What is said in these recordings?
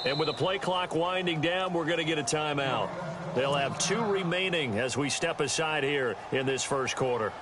And with the play clock winding down, we're going to get a timeout. They'll have 2 remaining as we step aside here in this first quarter.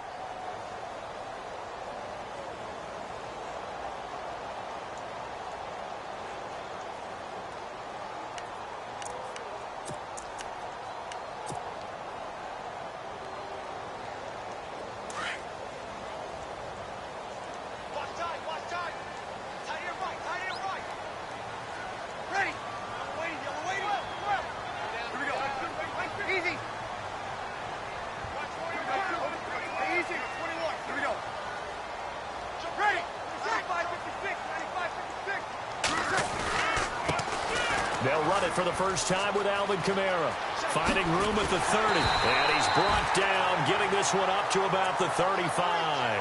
They'll run it for the first time with Alvin Kamara. Finding room at the 30. And he's brought down, getting this one up to about the 35.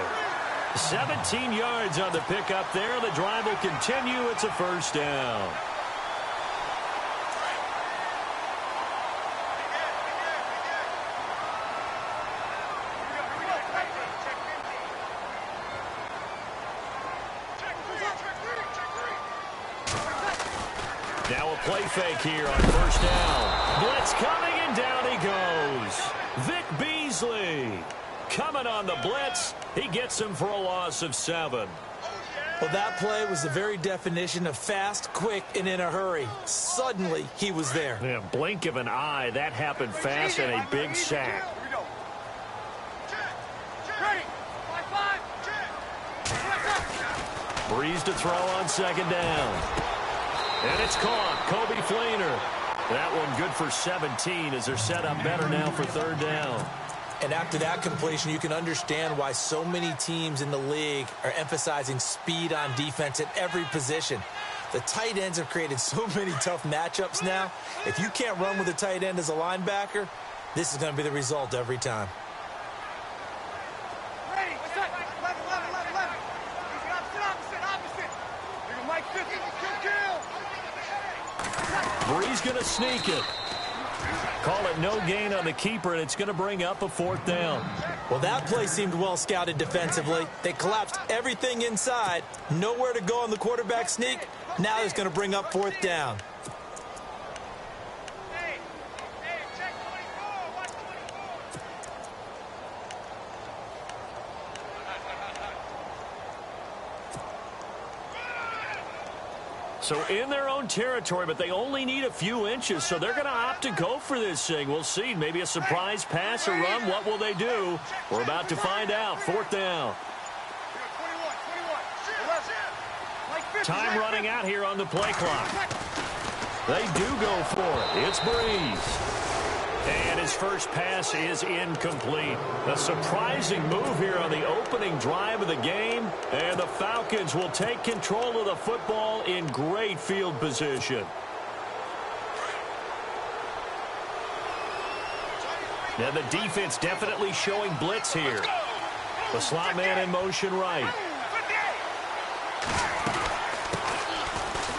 17 yards on the pickup there. The drive will continue. It's a first down. Now a play fake here on first down. Blitz coming, and down he goes. Vic Beasley coming on the blitz. He gets him for a loss of 7. Well, that play was the very definition of fast, quick, and in a hurry. Suddenly, he was there. Yeah, blink of an eye. That happened fast and a big sack. Breeze to throw on second down. And it's caught. Kobe Fleener. That one good for 17 as they're set up better now for third down. And after that completion, you can understand why so many teams in the league are emphasizing speed on defense at every position. The tight ends have created so many tough matchups now. If you can't run with a tight end as a linebacker, this is going to be the result every time. Breeze going to sneak it. Call it no gain on the keeper, and it's going to bring up a fourth down. Well, that play seemed well scouted defensively. They collapsed everything inside. Nowhere to go on the quarterback sneak. Now it's going to bring up fourth down. So in their own territory, but they only need a few inches, so they're going to opt to go for this thing. We'll see. Maybe a surprise pass or run. What will they do? We're about to find out. Fourth down. Time running out here on the play clock. They do go for it. It's Breeze. And his first pass is incomplete. A surprising move here on the opening drive of the game. And the Falcons will take control of the football in great field position. Now the defense definitely showing blitz here. The slot man in motion right.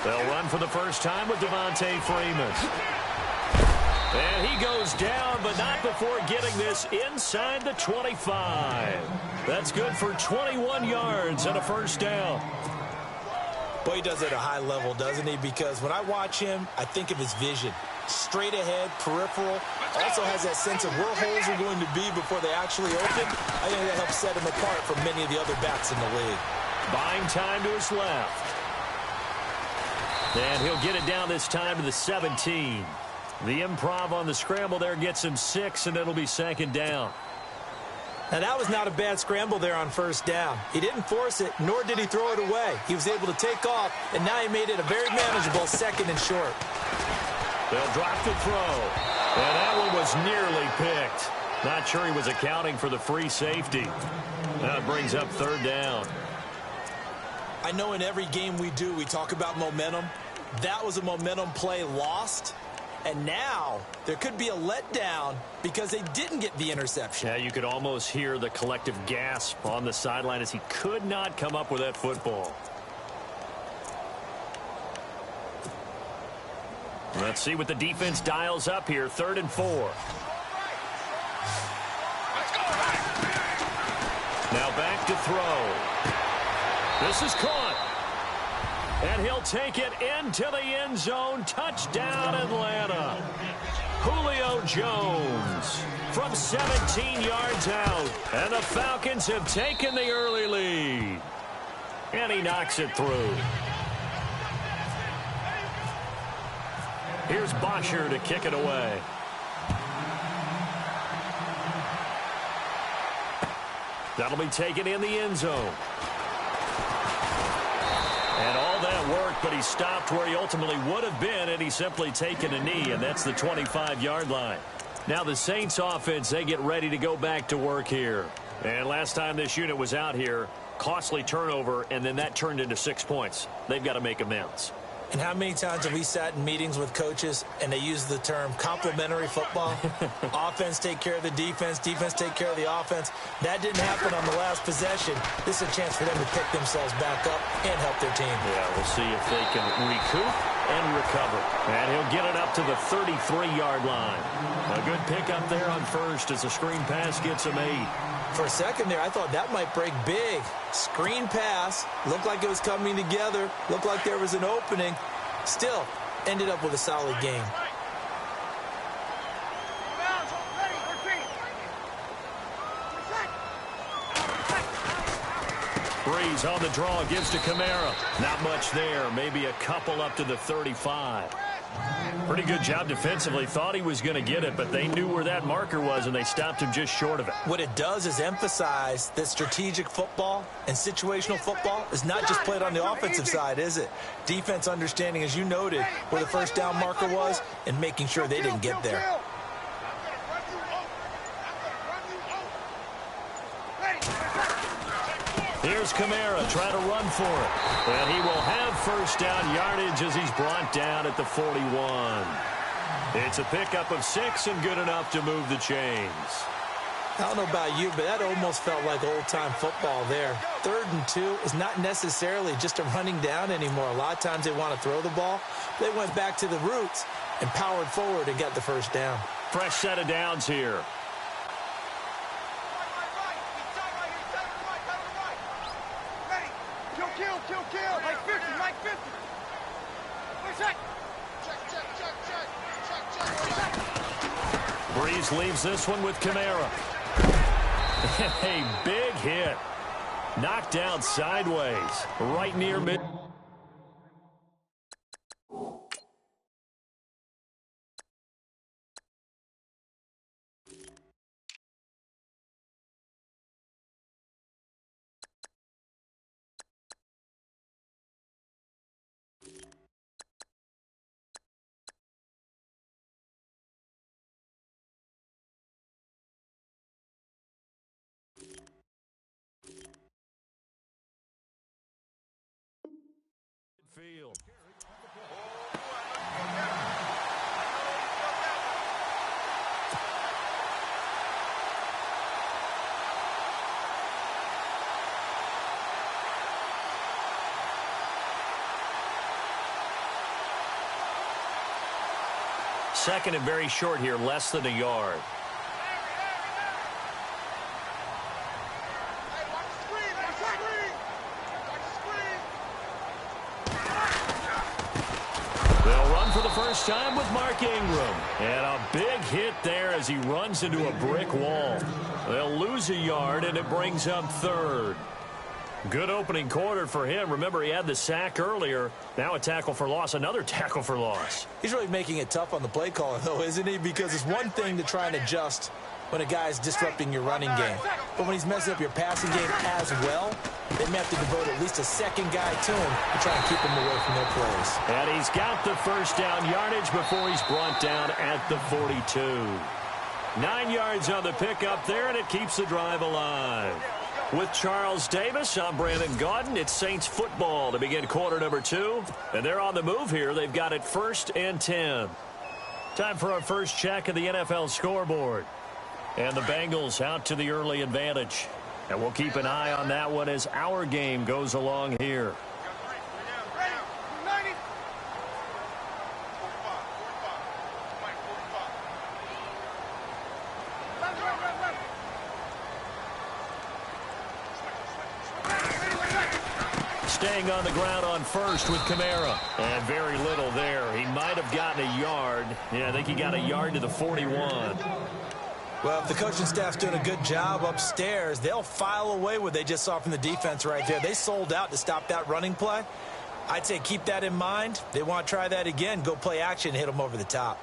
They'll run for the first time with Devontae Freeman. And he goes down, but not before getting this inside the 25. That's good for 21 yards and a first down. Boy, he does it at a high level, doesn't he? Because when I watch him, I think of his vision. Straight ahead, peripheral. Also has that sense of where holes are going to be before they actually open. I think that helps set him apart from many of the other backs in the league. Buying time to his left. And he'll get it down this time to the 17. The improv on the scramble there gets him 6, and it'll be second down. Now, that was not a bad scramble there on first down. He didn't force it, nor did he throw it away. He was able to take off, and now he made it a very manageable second and short. They'll drop the throw. And that one was nearly picked. Not sure he was accounting for the free safety. That brings up third down. I know in every game we do, we talk about momentum. That was a momentum play lost. And now there could be a letdown because they didn't get the interception. Yeah, you could almost hear the collective gasp on the sideline as he could not come up with that football. Let's see what the defense dials up here. 3rd and 4. Now back to throw. This is caught. And he'll take it into the end zone. Touchdown, Atlanta. Julio Jones from 17 yards out. And the Falcons have taken the early lead. And he knocks it through. Here's Bosher to kick it away. That'll be taken in the end zone. And all that work, but he stopped where he ultimately would have been, and he's simply taken a knee, and that's the 25-yard line. Now the Saints offense, they get ready to go back to work here. And last time this unit was out here, costly turnover, and then that turned into 6 points. They've got to make amends. And how many times have we sat in meetings with coaches and they use the term complementary football? Offense take care of the defense, defense take care of the offense. That didn't happen on the last possession. This is a chance for them to pick themselves back up and help their team. Yeah, we'll see if they can recoup and recover. And he'll get it up to the 33-yard line. A good pickup there on first as a screen pass gets him 8. For a second there, I thought that might break big. Screen pass. Looked like it was coming together. Looked like there was an opening. Still, ended up with a solid game. Breeze on the draw, gives to Kamara. Not much there. Maybe a couple up to the 35. Pretty good job defensively. Thought he was going to get it, but they knew where that marker was, and they stopped him just short of it. What it does is emphasize that strategic football and situational football is not just played on the offensive side, is it? Defense understanding, as you noted, where the first down marker was and making sure they didn't get there. Here's Kamara trying to run for it. And he will have first down yardage as he's brought down at the 41. It's a pickup of 6 and good enough to move the chains. I don't know about you, but that almost felt like old-time football there. 3rd and 2 is not necessarily just a running down anymore. A lot of times they want to throw the ball. They went back to the roots and powered forward and got the first down. Fresh set of downs here. Kill. Like 50. Breeze leaves this one with Kamara. A big hit. Knocked down sideways. Right near mid. Field. Second and very short here, less than a yard. First time with Mark Ingram. And a big hit there as he runs into a brick wall. They'll lose a yard, and it brings up 3rd. Good opening quarter for him. Remember, he had the sack earlier. Now a tackle for loss, another tackle for loss. He's really making it tough on the play caller, though, isn't he? Because it's one thing to try and adjust when a guy is disrupting your running game. But when he's messing up your passing game as well, they may have to devote at least a second guy to him to try and keep him away from their plays. And he's got the first down yardage before he's brought down at the 42. 9 yards on the pickup there, and it keeps the drive alive. With Charles Davis, I'm Brandon Gaudin. It's Saints football to begin quarter number 2. And they're on the move here. They've got it 1st and 10. Time for our first check of the NFL scoreboard. And the Bengals out to the early advantage. And we'll keep an eye on that one as our game goes along here. staying on the ground on first with Kamara. And very little there. He might have gotten a yard. Yeah, I think he got a yard to the 41. Well, if the coaching staff's doing a good job upstairs, they'll file away what they just saw from the defense right there. They sold out to stop that running play. I'd say keep that in mind. They want to try that again. Go play action and hit them over the top.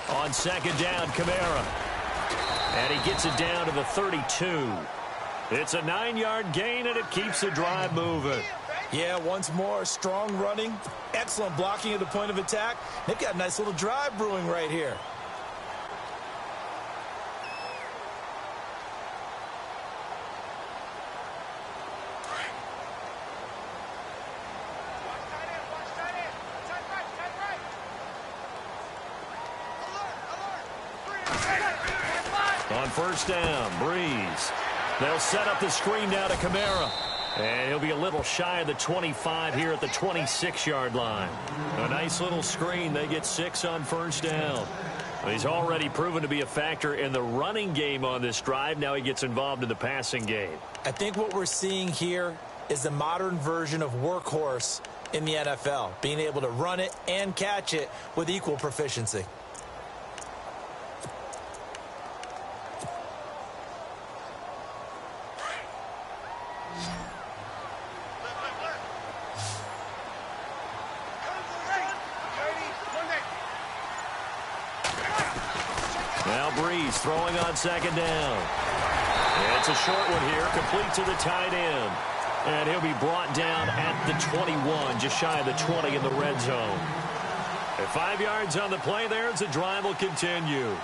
On second down, Kamara. And he gets it down to the 32. It's a 9-yard gain, and it keeps the drive moving. Yeah, once more, strong running, excellent blocking at the point of attack. They've got a nice little drive brewing right here. On first down, Breeze. They'll set up the screen down to Kamara. And he'll be a little shy of the 25 here at the 26-yard line. A nice little screen. They get 6 on first down. He's already proven to be a factor in the running game on this drive. Now he gets involved in the passing game. I think what we're seeing here is the modern version of workhorse in the NFL, being able to run it and catch it with equal proficiency. Breeze throwing on second down. It's a short one here, complete to the tight end. And he'll be brought down at the 21, just shy of the 20 in the red zone. At 5 yards on the play there as the drive will continue.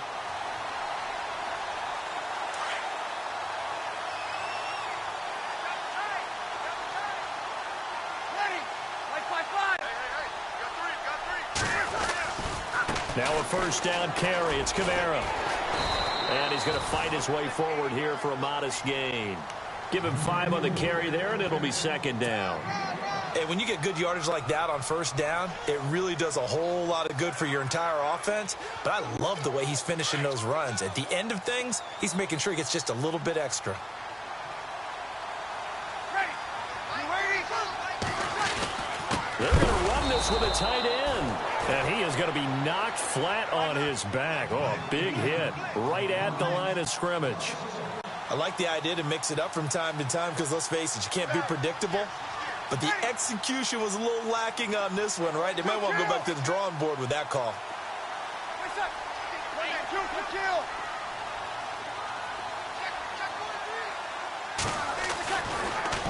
Now a first down carry. It's Kamara. And he's going to fight his way forward here for a modest gain. Give him 5 on the carry there, and it'll be second down. Hey, when you get good yardage like that on first down, it really does a whole lot of good for your entire offense. But I love the way he's finishing those runs. At the end of things, he's making sure he gets just a little bit extra. They're going to run this with a tight end. And he is going to be knocked flat on his back. Oh, a big hit right at the line of scrimmage. I like the idea to mix it up from time to time because, let's face it, you can't be predictable. But the execution was a little lacking on this one, right? They might want to go back to the drawing board with that call.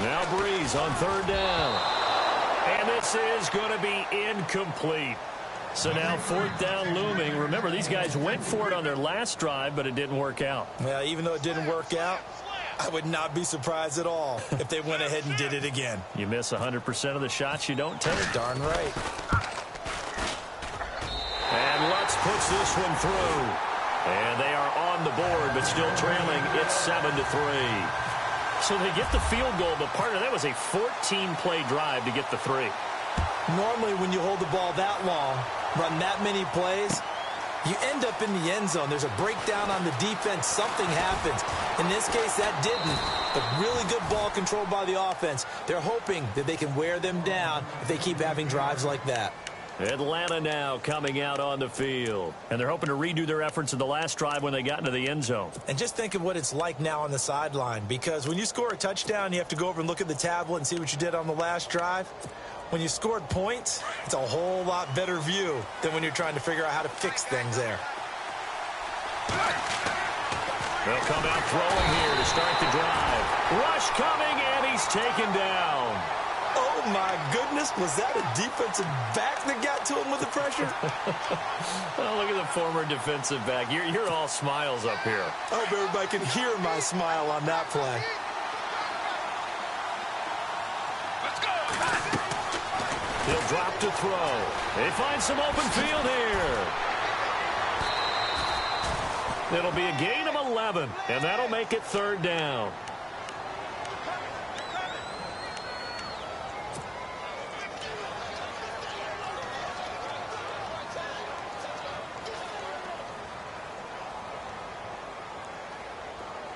Now Breeze on third down. And this is going to be incomplete. So now fourth down looming. Remember, these guys went for it on their last drive, but it didn't work out. Yeah, even though it didn't work out, I would not be surprised at all if they went ahead and did it again. You miss 100% of the shots you don't take. Darn right. And Lutz puts this one through. And they are on the board, but still trailing. It's 7-3. So they get the field goal, but partner, that was a 14-play drive to get the 3. Normally, when you hold the ball that long, run that many plays, you end up in the end zone. There's a breakdown on the defense. Something happens. In this case, that didn't. But really good ball control by the offense. They're hoping that they can wear them down if they keep having drives like that. Atlanta now coming out on the field. And they're hoping to redo their efforts in the last drive when they got into the end zone. And just think of what it's like now on the sideline. Because when you score a touchdown, you have to go over and look at the tablet and see what you did on the last drive. When you scored points, it's a whole lot better view than when you're trying to figure out how to fix things there. They'll come out throwing here to start the drive. Rush coming, and he's taken down. Oh, my goodness. Was that a defensive back that got to him with the pressure? Oh, look at the former defensive back. You're all smiles up here. I hope everybody can hear my smile on that play. He'll drop to throw. They find some open field here. It'll be a gain of 11, and that'll make it third down.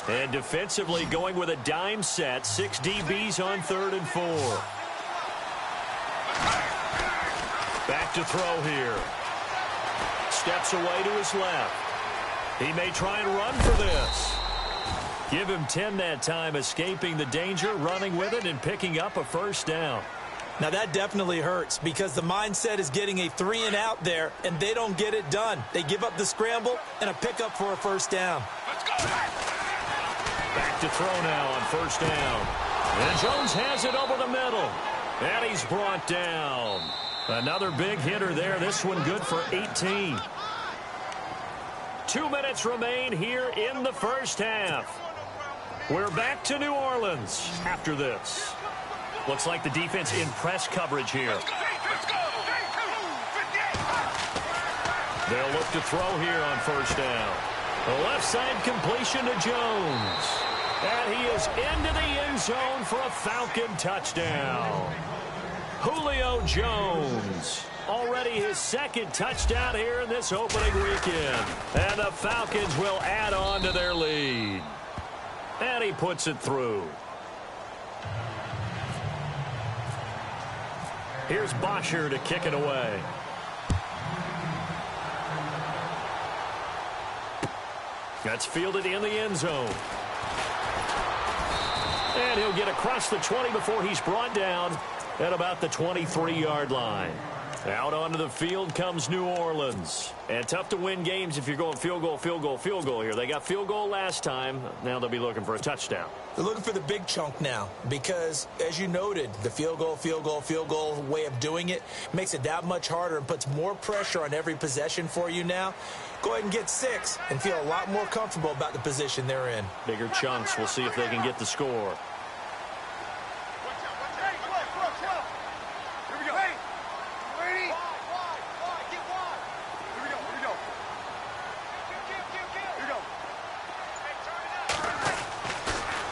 And defensively going with a dime set. 6 DBs on 3rd and 4. Back to throw here. Steps away to his left. He may try and run for this. Give him 10 that time, escaping the danger, running with it, and picking up a first down. Now that definitely hurts because the mindset is getting a 3 and out there, and they don't get it done. They give up the scramble and a pickup for a first down. Back to throw now on first down. And Jones has it over the middle. And he's brought down. Another big hitter there. This one good for 18. 2 minutes remain here in the first half. We're back to New Orleans after this. Looks like the defense in press coverage here. They'll look to throw here on first down. The left side completion to Jones. And he is into the end zone for a Falcon touchdown. Julio Jones. Already his 2nd touchdown here in this opening weekend. And the Falcons will add on to their lead. And he puts it through. Here's Bosher to kick it away. That's fielded in the end zone. And he'll get across the 20 before he's brought down at about the 23-yard line. Out onto the field comes New Orleans. And tough to win games if you're going field goal, field goal, field goal here. They got field goal last time. Now they'll be looking for a touchdown. They're looking for the big chunk now because, as you noted, the field goal, field goal, field goal way of doing it makes it that much harder and puts more pressure on every possession for you now. Go ahead and get 6 and feel a lot more comfortable about the position they're in. Bigger chunks. We'll see if they can get the score.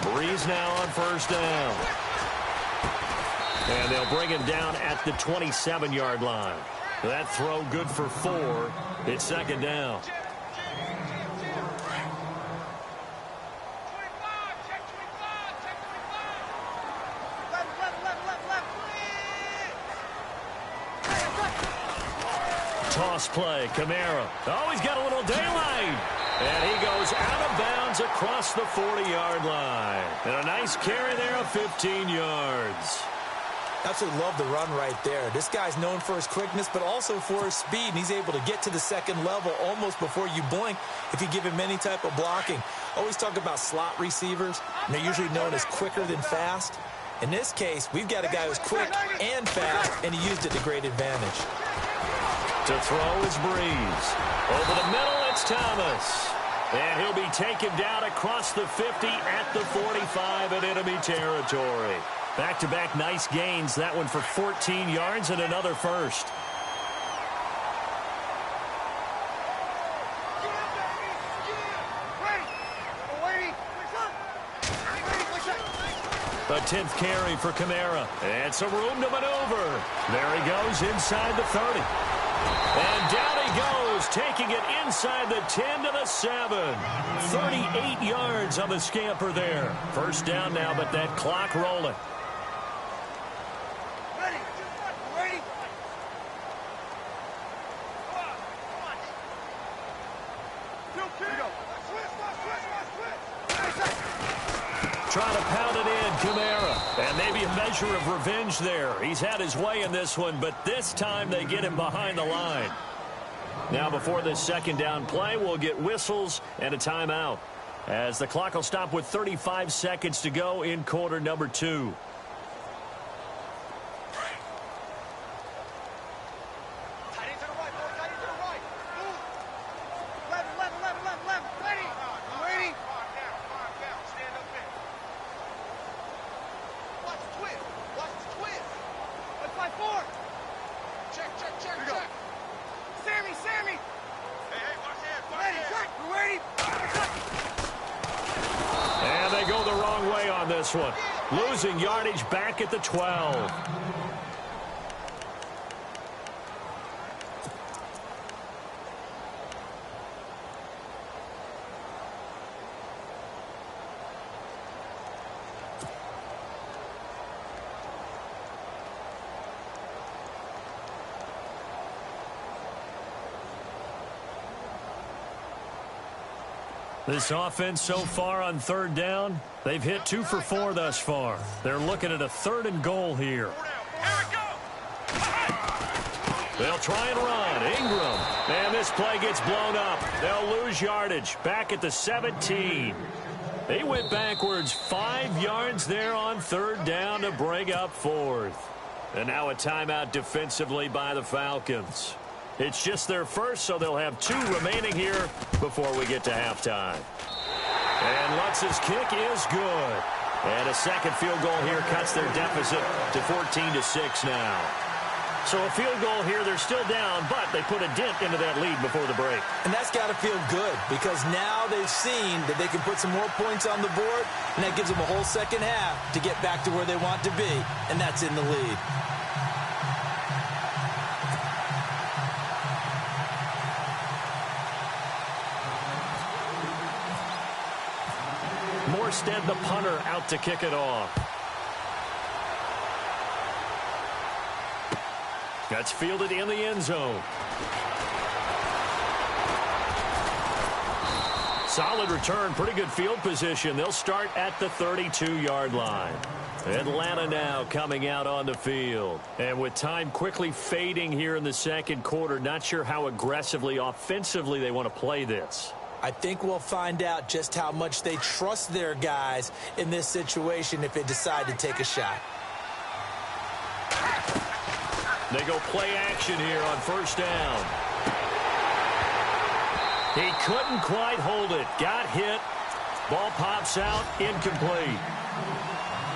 Breeze now on first down. And they'll bring him down at the 27-yard line. That throw good for 4. It's 2nd down. Toss play, Kamara. Oh, he's got a little daylight. And he goes out of bounds across the 40-yard line. And a nice carry there of 15 yards. Absolutely love the run right there. This guy's known for his quickness, but also for his speed, and he's able to get to the 2nd level almost before you blink if you give him any type of blocking. Always talk about slot receivers, and they're usually known as quicker than fast. In this case, we've got a guy who's quick and fast, and he used it to great advantage. To throw is Breeze. Over the middle, it's Thomas. And he'll be taken down across the 50 at the 45 in enemy territory. Back-to-back nice gains. That one for 14 yards and another first. A 10th carry for Kamara. And some room to maneuver. There he goes inside the 30. And down he goes, taking it inside the 10 to the 7. 38 yards on the scamper there. First down now, but that clock rolling. Trying to pound it in, Kamara. And maybe a measure of revenge there. He's had his way in this one, but this time they get him behind the line. Now before this 2nd down play, we'll get whistles and a timeout, as the clock will stop with 35 seconds to go in quarter number 2. And they go the wrong way on this one. Losing yardage back at the 12. This offense so far on third down, they've hit 2 for 4 thus far. They're looking at a 3rd and goal here. They'll try and run. Ingram. And this play gets blown up. They'll lose yardage. Back at the 17. They went backwards 5 yards there on 3rd down to bring up 4th. And now a timeout defensively by the Falcons. It's just their first, so they'll have 2 remaining here before we get to halftime. And Lutz's kick is good. And a second field goal here cuts their deficit to 14-6 now. So a field goal here, they're still down, but they put a dent into that lead before the break. And that's got to feel good because now they've seen that they can put some more points on the board, and that gives them a whole second half to get back to where they want to be, and that's in the lead. Morstead, the punter, out to kick it off. That's fielded in the end zone. Solid return, pretty good field position. They'll start at the 32-yard line. Atlanta now coming out on the field. And with time quickly fading here in the second quarter, not sure how aggressively, offensively they want to play this. I think we'll find out just how much they trust their guys in this situation if they decide to take a shot. They go play action here on 1st down. He couldn't quite hold it. Got hit. Ball pops out. Incomplete.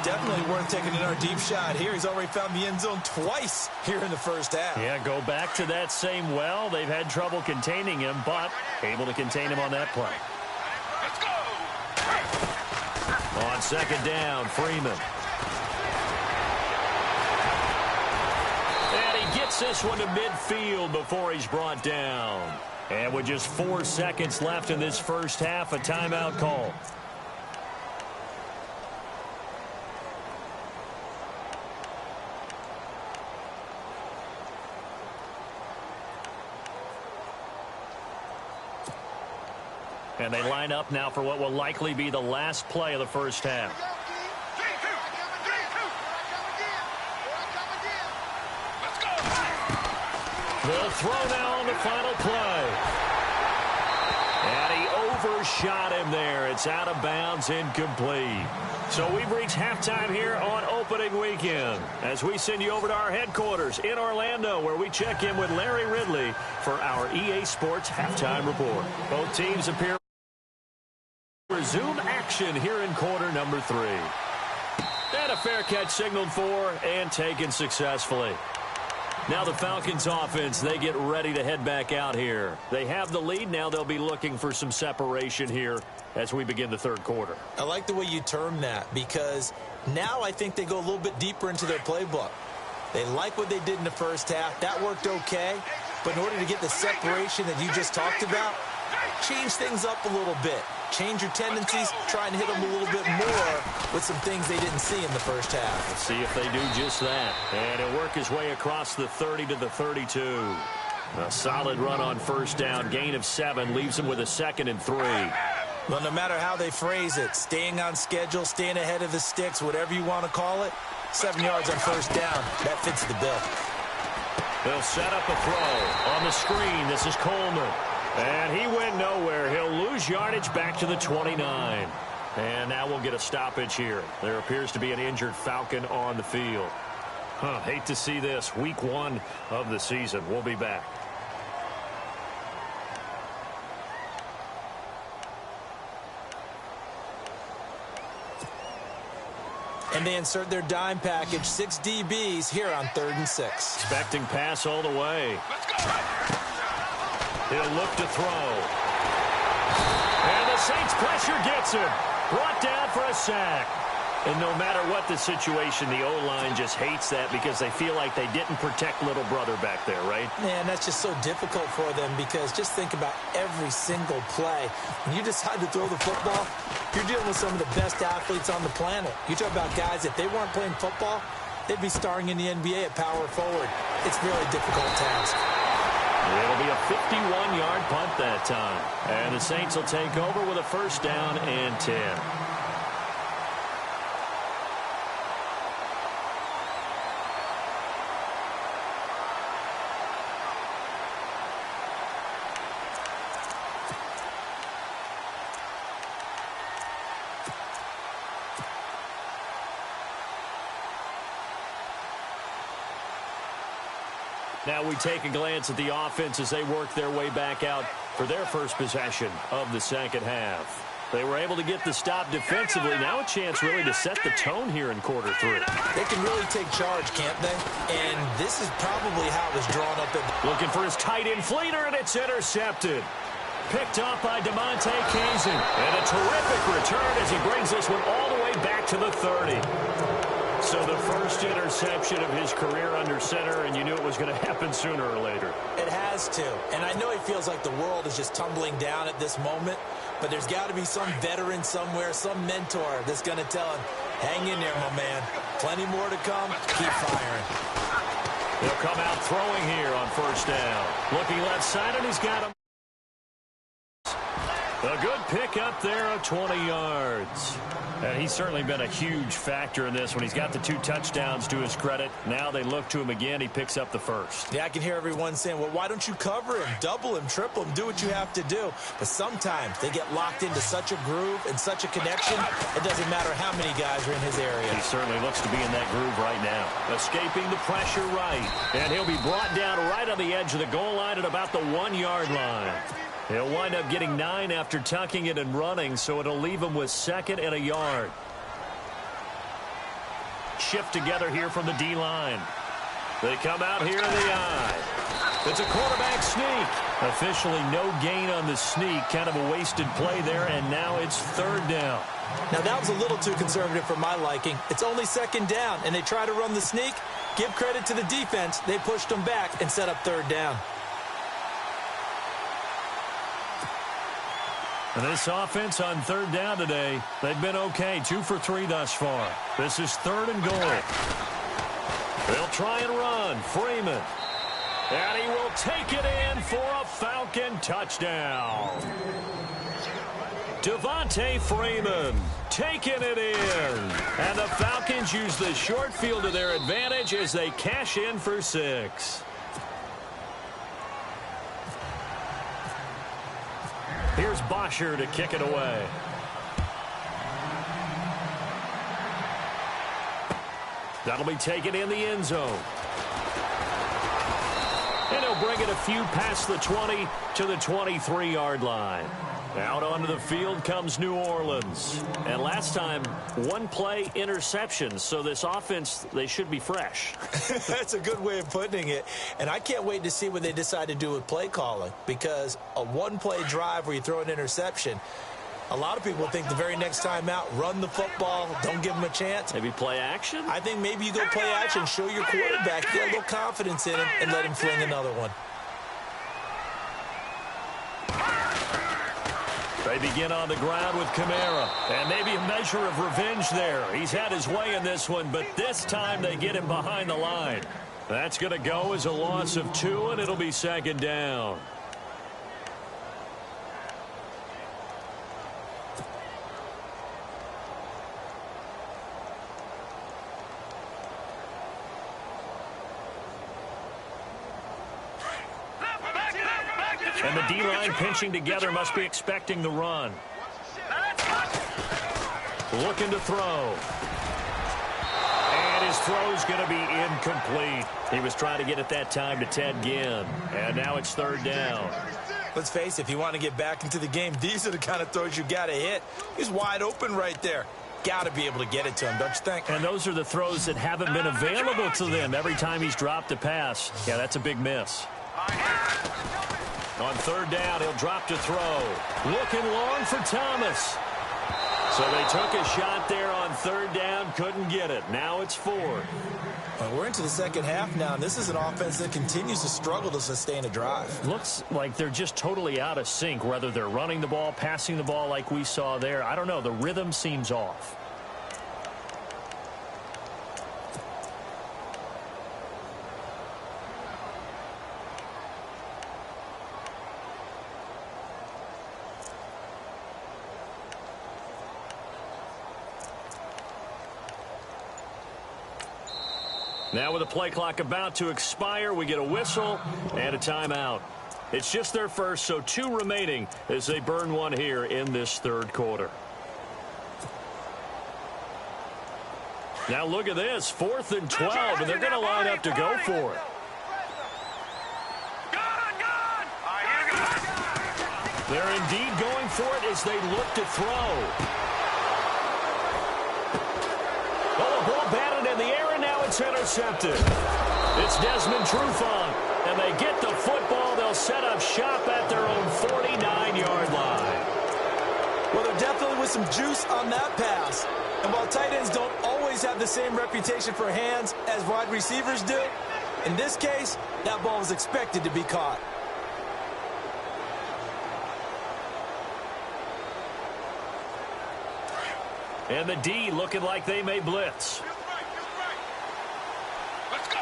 Definitely worth taking another deep shot here. He's already found the end zone twice here in the first half. Yeah, go back to that same well. They've had trouble containing him, but able to contain him on that play. On 2nd down, Freeman. And he gets this one to midfield before he's brought down. And with just 4 seconds left in this first half, a timeout call. And they line up now for what will likely be the last play of the first half. They'll throw now on the final play. And he overshot him there. It's out of bounds, incomplete. So we've reached halftime here on opening weekend as we send you over to our headquarters in Orlando, where we check in with Larry Ridley for our EA Sports Halftime Report. Both teams appear resume action here in quarter number 3. And a fair catch signaled for and taken successfully. Now the Falcons offense, they get ready to head back out here. They have the lead. Now they'll be looking for some separation here as we begin the third quarter. I like the way you term that because now I think they go a little bit deeper into their playbook. They like what they did in the first half. That worked okay. But in order to get the separation that you just talked about, change things up a little bit. Change your tendencies, try and hit them a little bit more with some things they didn't see in the first half. Let's see if they do just that. And he'll work his way across the 30 to the 32. A solid run on 1st down. Gain of 7 leaves him with a 2nd and 3. Well, no matter how they phrase it, staying on schedule, staying ahead of the sticks, whatever you want to call it, 7 yards on 1st down, that fits the bill. They'll set up a throw on the screen. This is Coleman. And he went nowhere. He'll lose yardage back to the 29. And now we'll get a stoppage here. There appears to be an injured Falcon on the field. Hate to see this. Week 1 of the season. We'll be back. And they insert their dime package, 6 DBs here on 3rd and 6. Expecting pass all the way. He'll look to throw. And the Saints pressure gets him. Brought down for a sack. And no matter what the situation, the O-line just hates that because they feel like they didn't protect little brother back there, right? Man, that's just so difficult for them because just think about every single play. When you decide to throw the football, you're dealing with some of the best athletes on the planet. You talk about guys, if they weren't playing football, they'd be starring in the NBA at power forward. It's a really difficult task. It'll be a 51-yard punt that time. And the Saints will take over with a first down and 10. Now we take a glance at the offense as they work their way back out for their first possession of the second half. They were able to get the stop defensively. Now a chance really to set the tone here in quarter 3. They can really take charge, can't they? And this is probably how it was drawn up. Looking for his tight end Fleeter, and it's intercepted. Picked up by DeMonte Kazin. And a terrific return as he brings this one all the way back to the 30. So the first interception of his career under center, and you knew it was going to happen sooner or later. It has to. And I know he feels like the world is just tumbling down at this moment, but there's got to be some veteran somewhere, some mentor that's going to tell him, hang in there, my man. Plenty more to come. Keep firing. He'll come out throwing here on first down. Looking left side, and he's got him. A good pick up there of 20 yards. And he's certainly been a huge factor in this when he's got the 2 touchdowns to his credit. Now they look to him again. He picks up the first. Yeah, I can hear everyone saying, well, why don't you cover him, double him, triple him, do what you have to do. But sometimes they get locked into such a groove and such a connection, it doesn't matter how many guys are in his area. He certainly looks to be in that groove right now. Escaping the pressure right. And he'll be brought down right on the edge of the goal line at about the 1-yard line. He'll wind up getting 9 after tucking it and running, so it'll leave him with 2nd and a yard. Shift together here from the D-line. They come out here in the eye. It's a quarterback sneak. Officially no gain on the sneak. Kind of a wasted play there, and now it's 3rd down. Now that was a little too conservative for my liking. It's only 2nd down, and they try to run the sneak. Give credit to the defense. They pushed them back and set up 3rd down. This offense on 3rd down today, they've been okay. 2 for 3 thus far. This is 3rd and goal. They'll try and run. Freeman. And he will take it in for a Falcon touchdown. Devontae Freeman taking it in. And the Falcons use the short field to their advantage as they cash in for 6. Here's Bosher to kick it away. That'll be taken in the end zone. And he'll bring it a few past the 20 to the 23-yard line. Out onto the field comes New Orleans. And last time, 1-play interception. So this offense, they should be fresh. That's a good way of putting it. And I can't wait to see what they decide to do with play calling. Because a 1-play drive where you throw an interception, a lot of people think the very next time out, run the football, don't give them a chance. Maybe play action? I think maybe you go play action, show your quarterback, get a little confidence in him, and let him fling another one. They begin on the ground with Kamara. And maybe a measure of revenge there. He's had his way in this one, but this time they get him behind the line. That's going to go as a loss of 2, and it'll be 2nd down. And the D-line pinching together must be expecting the run. Looking to throw. And his throw's going to be incomplete. He was trying to get it that time to Ted Ginn. And now it's 3rd down. Let's face it, if you want to get back into the game, these are the kind of throws you got to hit. He's wide open right there. Got to be able to get it to him, don't you think? And those are the throws that haven't been available to them every time he's dropped a pass. Yeah, that's a big miss. On 3rd down, he'll drop to throw. Looking long for Thomas. So they took a shot there on 3rd down, couldn't get it. Now it's 4th. Well, we're into the second half now, and this is an offense that continues to struggle to sustain a drive. Looks like they're just totally out of sync, whether they're running the ball, passing the ball like we saw there. I don't know. The rhythm seems off. Now with the play clock about to expire, we get a whistle and a timeout. It's just their first, so 2 remaining as they burn one here in this third quarter. Now look at this, 4th and 12, and they're going to line up to go for it. They're indeed going for it as they look to throw. Oh, the ball batted in the air, and now it's intercepted. It's Desmond Trufant, and they get the football. They'll set up shop at their own 49-yard line. Well, there definitely was some juice on that pass. And while tight ends don't always have the same reputation for hands as wide receivers do, in this case, that ball was expected to be caught. And the D looking like they may blitz. Let's go.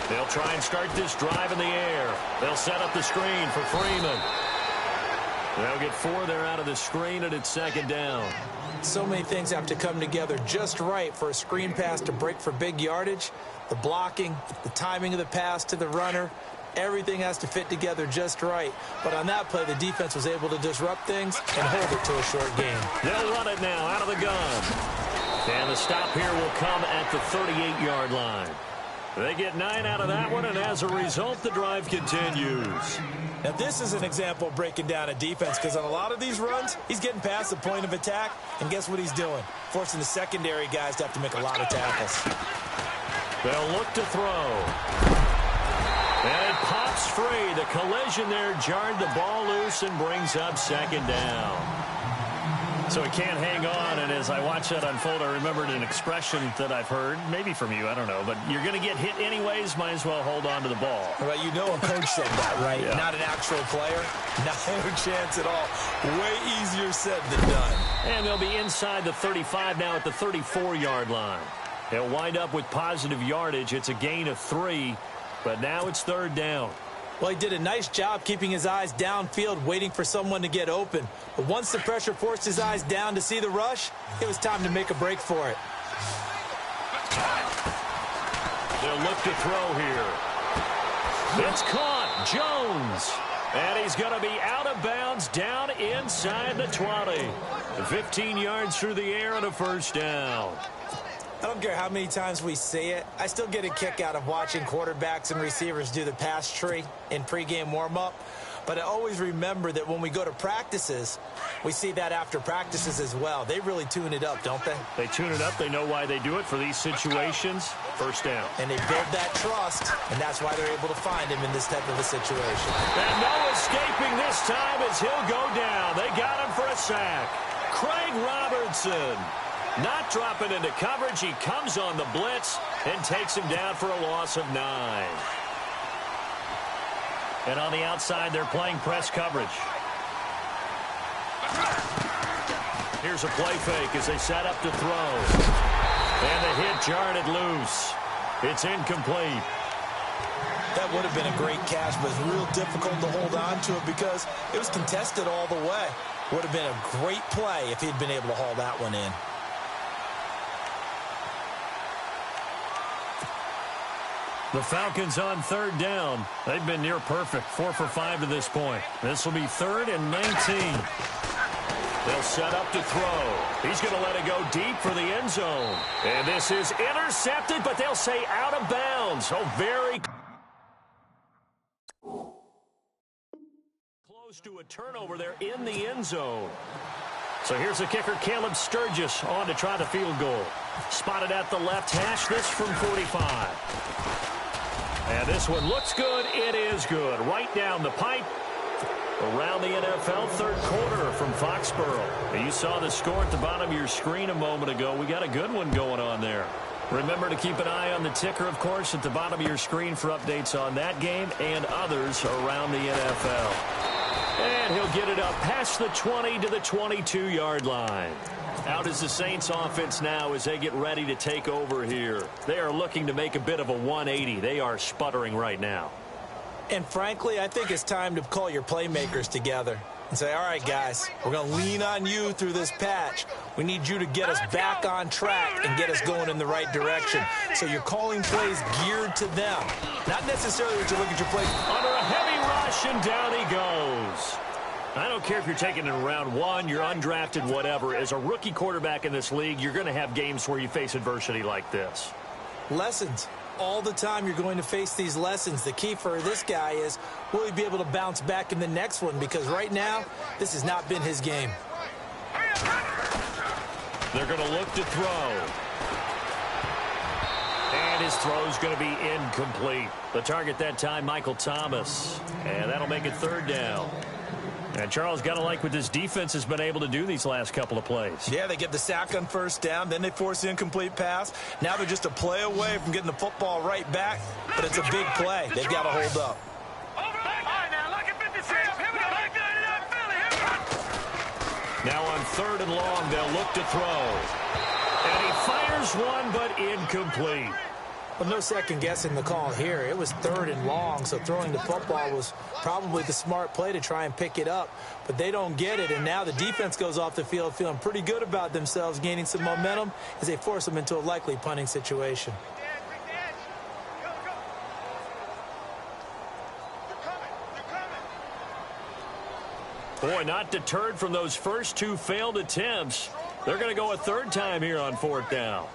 They'll try and start this drive in the air. They'll set up the screen for Freeman. They'll get 4 there out of the screen, and it's 2nd down. So many things have to come together just right for a screen pass to break for big yardage. The blocking, the timing of the pass to the runner, everything has to fit together just right. But on that play, the defense was able to disrupt things and hold it to a short game. They'll run it now out of the gun. And the stop here will come at the 38-yard line. They get 9 out of that one, and as a result, the drive continues. Now, this is an example of breaking down a defense, because on a lot of these runs, he's getting past the point of attack, and guess what he's doing? Forcing the secondary guys to have to make a lot of tackles. They'll look to throw. And it pops free. The collision there jarred the ball loose and brings up 2nd down. So he can't hang on, and as I watch that unfold, I remembered an expression that I've heard, maybe from you, I don't know, but you're going to get hit anyways, might as well hold on to the ball. Well, you know a coach said that, right? Yeah. Not an actual player. No chance at all. Way easier said than done. And they'll be inside the 35 now at the 34-yard line. They'll wind up with positive yardage. It's a gain of 3, but now it's 3rd down. Well, he did a nice job keeping his eyes downfield, waiting for someone to get open. But once the pressure forced his eyes down to see the rush, it was time to make a break for it. They'll look to throw here. It's caught. Jones. And he's going to be out of bounds down inside the 20. 15 yards through the air and a 1st down. I don't care how many times we see it. I still get a kick out of watching quarterbacks and receivers do the pass tree in pregame warm-up. But I always remember that when we go to practices, we see that after practices as well. They really tune it up, don't they? They tune it up. They know why they do it for these situations. 1st down. And they build that trust, and that's why they're able to find him in this type of a situation. And no escaping this time as he'll go down. They got him for a sack. Craig Robertson. Not dropping into coverage. He comes on the blitz and takes him down for a loss of 9. And on the outside, they're playing press coverage. Here's a play fake as they set up to throw. And the hit jarred it loose. It's incomplete. That would have been a great catch, but it's real difficult to hold on to it because it was contested all the way. Would have been a great play if he'd been able to haul that one in. The Falcons on 3rd down. They've been near perfect, 4 for 5 to this point. This will be 3rd and 19. They'll set up to throw. He's going to let it go deep for the end zone. And this is intercepted, but they'll say out of bounds. Oh, very close to a turnover there in the end zone. So here's the kicker, Caleb Sturgis, on to try the field goal. Spotted at the left hash, this from 45. And this one looks good. It is good. Right down the pipe. Around the NFL, 3rd quarter from Foxborough. You saw the score at the bottom of your screen a moment ago. We got a good one going on there. Remember to keep an eye on the ticker, of course, at the bottom of your screen for updates on that game and others around the NFL. And he'll get it up past the 20 to the 22-yard line. Out is the Saints offense now as they get ready to take over here. They are looking to make a bit of a 180. They are sputtering right now. And frankly, I think it's time to call your playmakers together. and say, all right, guys, we're going to lean on you through this patch. We need you to get us back on track and get us going in the right direction. So you're calling plays geared to them, not necessarily what you look at your plays. Under a heavy rush, and down he goes. I don't care if you're taking it in round one, you're undrafted, whatever. As a rookie quarterback in this league, you're going to have games where you face adversity like this. Lessons. All the time you're going to face these lessons. The key for this guy is, will he be able to bounce back in the next one? Because right now, this has not been his game. They're going to look to throw. And his throw's going to be incomplete. The target that time, Michael Thomas. And that'll make it third down. And Charles, got to like what this defense has been able to do these last couple of plays. Yeah, they get the sack on first down, then they force the incomplete pass. Now they're just a play away from getting the football right back, but it's a big play. They've got to hold up. Now on third and long, they'll look to throw. And he fires one, but incomplete. Well, no second guessing the call here. It was third and long, so throwing the football was probably the smart play to try and pick it up. But they don't get it, and now the defense goes off the field feeling pretty good about themselves, gaining some momentum as they force them into a likely punting situation. Boy, not deterred from those first two failed attempts. They're going to go a third time here on fourth down.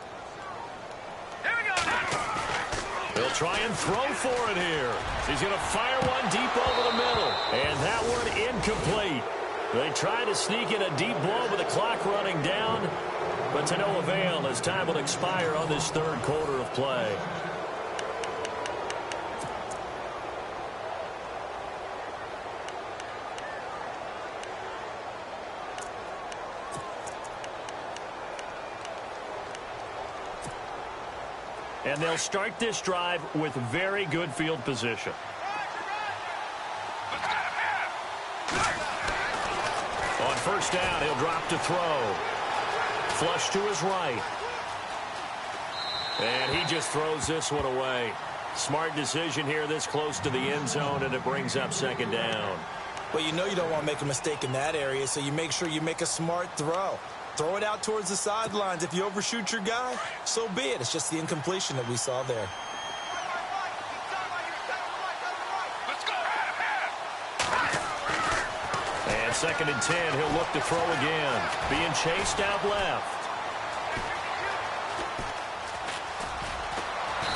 He'll try and throw for it here. He's going to fire one deep over the middle. And that one incomplete. They try to sneak in a deep blow with the clock running down. But to no avail as time will expire on this third quarter of play. And they'll start this drive with very good field position. On first down, he'll drop to throw. Flush to his right. And he just throws this one away. Smart decision here this close to the end zone, and it brings up second down. Well, you know you don't want to make a mistake in that area, so you make sure you make a smart throw. Throw it out towards the sidelines. If you overshoot your guy, so be it. It's just the incompletion that we saw there. And second and 10, he'll look to throw again. Being chased out left.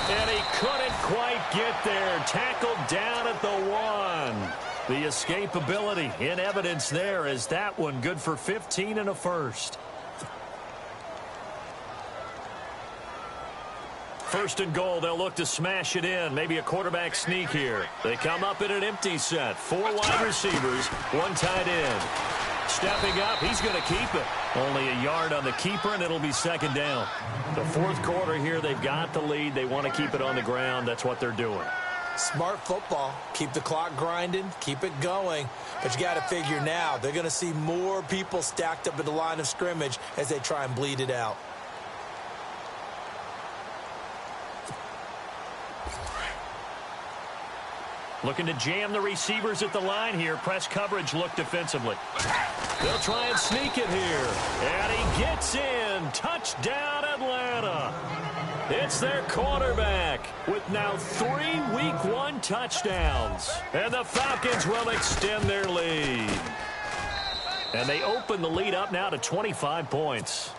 And he couldn't quite get there. Tackled down at the 1. The escapability in evidence there is that one good for 15 and a first. First and goal, they'll look to smash it in. Maybe a quarterback sneak here. They come up in an empty set. 4 wide receivers, 1 tight end. Stepping up, he's going to keep it. Only a yard on the keeper, and it'll be second down. The fourth quarter here, they've got the lead. They want to keep it on the ground. That's what they're doing. Smart football. Keep the clock grinding. Keep it going. But you got to figure now, they're going to see more people stacked up at the line of scrimmage as they try and bleed it out. Looking to jam the receivers at the line here. Press coverage look defensively. They'll try and sneak it here. And he gets in. Touchdown, Atlanta. It's their quarterback with now 3 Week 1 touchdowns. And the Falcons will extend their lead. And they open the lead up now to 25 points.